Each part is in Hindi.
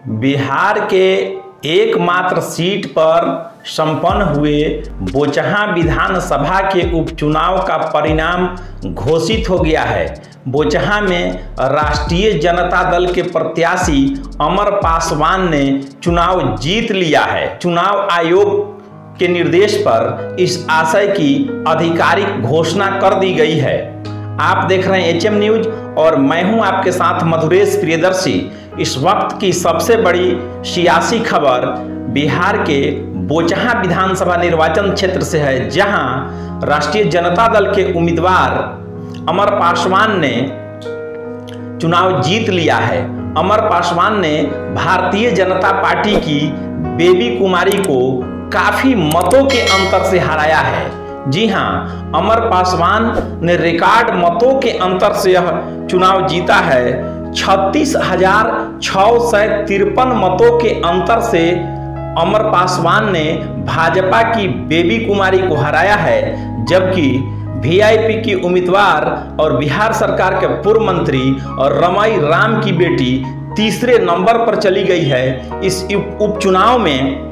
बिहार के एकमात्र सीट पर संपन्न हुए बोचहां विधानसभा के उपचुनाव का परिणाम घोषित हो गया है। बोचहां में राष्ट्रीय जनता दल के प्रत्याशी अमर पासवान ने चुनाव जीत लिया है। चुनाव आयोग के निर्देश पर इस आशय की आधिकारिक घोषणा कर दी गई है। आप देख रहे हैं एचएम न्यूज और मैं हूं आपके साथ मधुरेश प्रियदर्शी। इस वक्त की सबसे बड़ी सियासी खबर बिहार के बोचहां विधानसभा निर्वाचन क्षेत्र से है, जहां राष्ट्रीय जनता दल के उम्मीदवार अमर पासवान ने चुनाव जीत लिया है। अमर पासवान ने भारतीय जनता पार्टी की बेबी कुमारी को काफी मतों के अंतर से हराया है। जी हां, अमर पासवान ने रिकॉर्ड मतों के अंतर से यह चुनाव जीता है। 36,653 मतों के अंतर से अमर पासवान ने भाजपा की बेबी कुमारी को हराया है, जबकि वीआईपी की उम्मीदवार और बिहार सरकार के पूर्व मंत्री और रमाई राम की बेटी तीसरे नंबर पर चली गई है। इस उपचुनाव में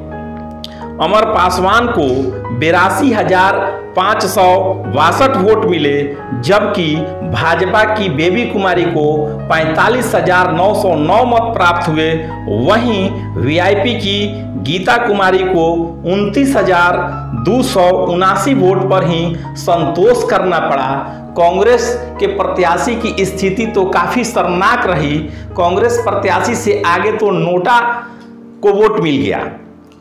अमर पासवान को 82,562 वोट मिले, जबकि भाजपा की बेबी कुमारी को 45,909 मत प्राप्त हुए। वहीं वीआईपी की गीता कुमारी को 29,279 वोट पर ही संतोष करना पड़ा। कांग्रेस के प्रत्याशी की स्थिति तो काफी शर्मनाक रही। कांग्रेस प्रत्याशी से आगे तो नोटा को वोट मिल गया।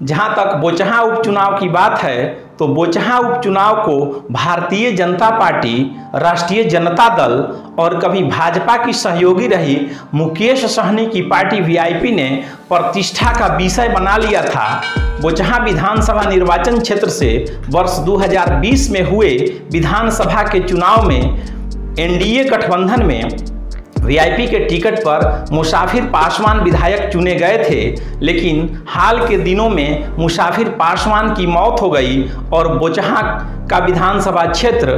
जहां तक बोचहां उपचुनाव की बात है, तो बोचहां उपचुनाव को भारतीय जनता पार्टी, राष्ट्रीय जनता दल और कभी भाजपा की सहयोगी रही मुकेश सहनी की पार्टी वीआईपी ने प्रतिष्ठा का विषय बना लिया था। बोचहां विधानसभा निर्वाचन क्षेत्र से वर्ष 2020 में हुए विधानसभा के चुनाव में एनडीए गठबंधन में वीआईपी के टिकट पर मुसाफिर पासवान विधायक चुने गए थे, लेकिन हाल के दिनों में मुसाफिर पासवान की मौत हो गई और बोचहां का विधानसभा क्षेत्र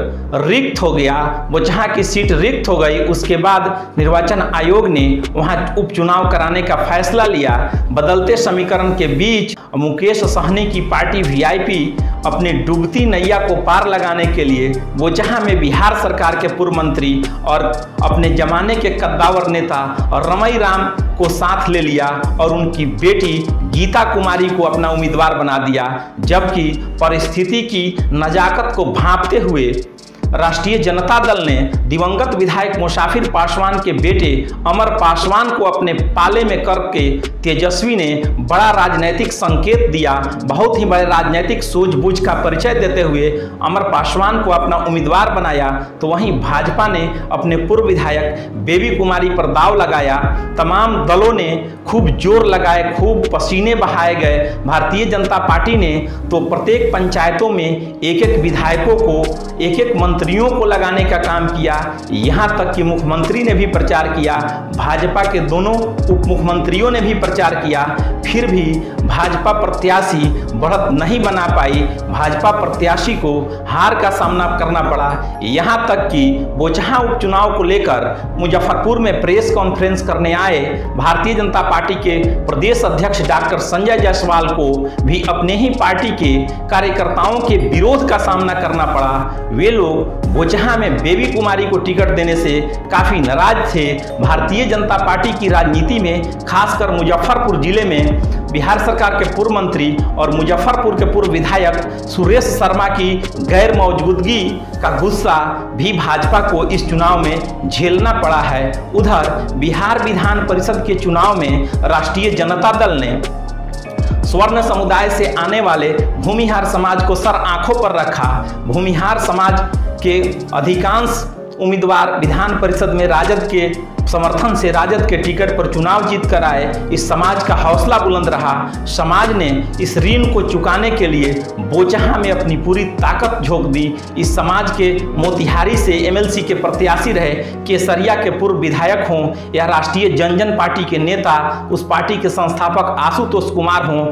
रिक्त हो गया। बोचहां की सीट रिक्त हो गई। उसके बाद निर्वाचन आयोग ने वहां उपचुनाव कराने का फैसला लिया। बदलते समीकरण के बीच मुकेश सहनी की पार्टी वीआईपी अपनी डूबती नैया को पार लगाने के लिए बोचहां में बिहार सरकार के पूर्व मंत्री और अपने जमाने के कद्दावर नेता और रमाई राम को साथ ले लिया और उनकी बेटी गीता कुमारी को अपना उम्मीदवार बना दिया। जबकि परिस्थिति की नजाकत को भांपते हुए राष्ट्रीय जनता दल ने दिवंगत विधायक मुसाफिर पासवान के बेटे अमर पासवान को अपने पाले में करके तेजस्वी ने बड़ा राजनीतिक संकेत दिया। बहुत ही बड़े राजनीतिक सूझबूझ का परिचय देते हुए अमर पासवान को अपना उम्मीदवार बनाया। तो वहीं भाजपा ने अपने पूर्व विधायक बेबी कुमारी पर दांव लगाया। तमाम दलों ने खूब जोर लगाए, खूब पसीने बहाए गए। भारतीय जनता पार्टी ने तो प्रत्येक पंचायतों में एक एक विधायकों को, एक एक मंत्रियों को लगाने का काम किया। यहां तक कि मुख्यमंत्री ने भी प्रचार किया, भाजपा के दोनों उप मुख्यमंत्रियों ने भी प्रचार किया। फिर भी भाजपा प्रत्याशी बढ़त नहीं बना पाई। भाजपा प्रत्याशी को हार का सामना करना पड़ा। यहां तक कि बोचहां उपचुनाव को लेकर मुजफ्फरपुर में प्रेस कॉन्फ्रेंस करने आए भारतीय जनता पार्टी के प्रदेश अध्यक्ष डॉक्टर संजय जायसवाल को भी अपने ही पार्टी के कार्यकर्ताओं के विरोध का सामना करना पड़ा। वे लोग बोचहां में बेबी कुमारी को टिकट देने से काफी नाराज थे। भारतीय जनता पार्टी की राजनीति में, खासकर मुजफ्फरपुर जिले में बिहार सरकार के पूर्व मंत्री और मुजफ्फरपुर के पूर्व विधायक सुरेश शर्मा की गैर मौजूदगी का गुस्सा भी भाजपा को इस चुनाव में झेलना पड़ा है। उधर बिहार विधान परिषद के चुनाव में राष्ट्रीय जनता दल ने स्वर्ण समुदाय से आने वाले भूमिहार समाज को सर आंखों पर रखा। भूमिहार समाज के अधिकांश उम्मीदवार विधान परिषद में राजद के समर्थन से राजद के टिकट पर चुनाव जीत कर आए। इस समाज का हौसला बुलंद रहा। समाज ने इस ऋण को चुकाने के लिए बोचहां में अपनी पूरी ताकत झोंक दी। इस समाज के मोतिहारी से एमएलसी के प्रत्याशी रहे केसरिया के पूर्व विधायक हों या राष्ट्रीय जनजन पार्टी के नेता, उस पार्टी के संस्थापक आशुतोष कुमार हों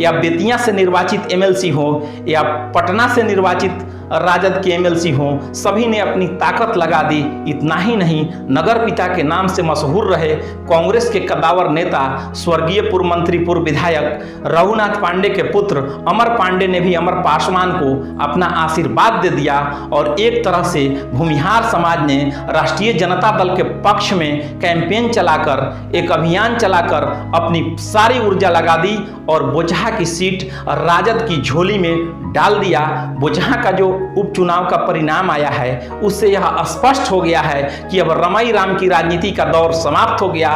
या बेतिया से निर्वाचित एमएलसी हों या पटना से निर्वाचित राजद के एमएलसी हों, सभी ने अपनी ताकत लगा दी। इतना ही नहीं, नगर पिता के नाम से मशहूर रहे कांग्रेस के कद्दावर नेता स्वर्गीय पूर्व मंत्री पूर्व विधायक रघुनाथ पांडे के पुत्र अमर पांडे ने भी अमर पासवान को अपना आशीर्वाद दे दिया और एक तरह से भूमिहार समाज ने राष्ट्रीय जनता दल के पक्ष में कैंपेन चलाकर, एक अभियान चलाकर अपनी सारी ऊर्जा लगा दी और बोचहा की सीट राजद की झोली में डाल दिया। बोचहा का जो उपचुनाव का परिणाम आया है उससे यह स्पष्ट हो गया है कि अब रमाई राम की राजनीति का दौर समाप्त हो गया।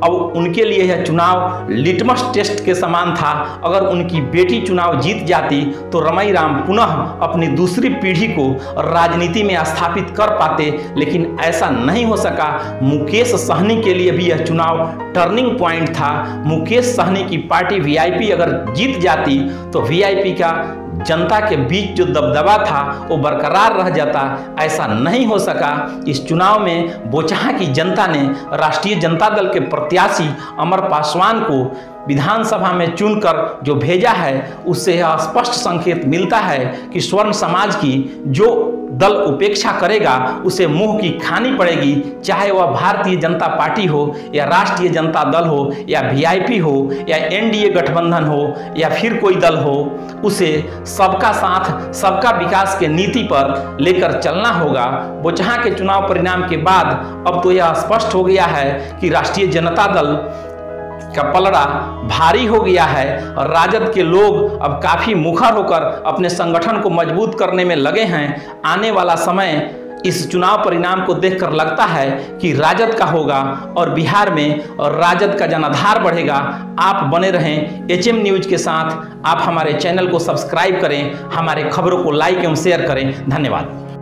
अब उनके लिए यह चुनाव लिटमस टेस्ट के समान था। अगर उनकी बेटी चुनाव जीत जाती तो रमाई राम पुनः अपनी दूसरी पीढ़ी को राजनीति में स्थापित कर पाते, लेकिन ऐसा नहीं हो सका। मुकेश सहनी के लिए भी यह चुनाव टर्निंग पॉइंट था। मुकेश सहनी की पार्टी वीआईपी अगर जीत जाती तो वीआईपी का जनता के बीच जो दबदबा था वो बरकरार रह जाता। ऐसा नहीं हो सका। इस चुनाव में बोचहा की जनता ने राष्ट्रीय जनता दल के प्रत्याशी अमर पासवान को विधानसभा में चुनकर जो भेजा है उससे यह स्पष्ट संकेत मिलता है कि स्वर्ण समाज की जो दल उपेक्षा करेगा उसे मुंह की खानी पड़ेगी, चाहे वह भारतीय जनता पार्टी हो या राष्ट्रीय जनता दल हो या वीआईपी हो या एनडीए गठबंधन हो या फिर कोई दल हो। उसे सबका साथ सबका विकास के नीति पर लेकर चलना होगा। बोचहा के चुनाव परिणाम के बाद अब तो यह स्पष्ट हो गया है कि राष्ट्रीय जनता दल का पलड़ा भारी हो गया है और राजद के लोग अब काफी मुखर होकर अपने संगठन को मजबूत करने में लगे हैं। आने वाला समय इस चुनाव परिणाम को देखकर लगता है कि राजद का होगा और बिहार में राजद का जनाधार बढ़ेगा। आप बने रहें एचएम न्यूज के साथ। आप हमारे चैनल को सब्सक्राइब करें, हमारे खबरों को लाइक एवं शेयर करें। धन्यवाद।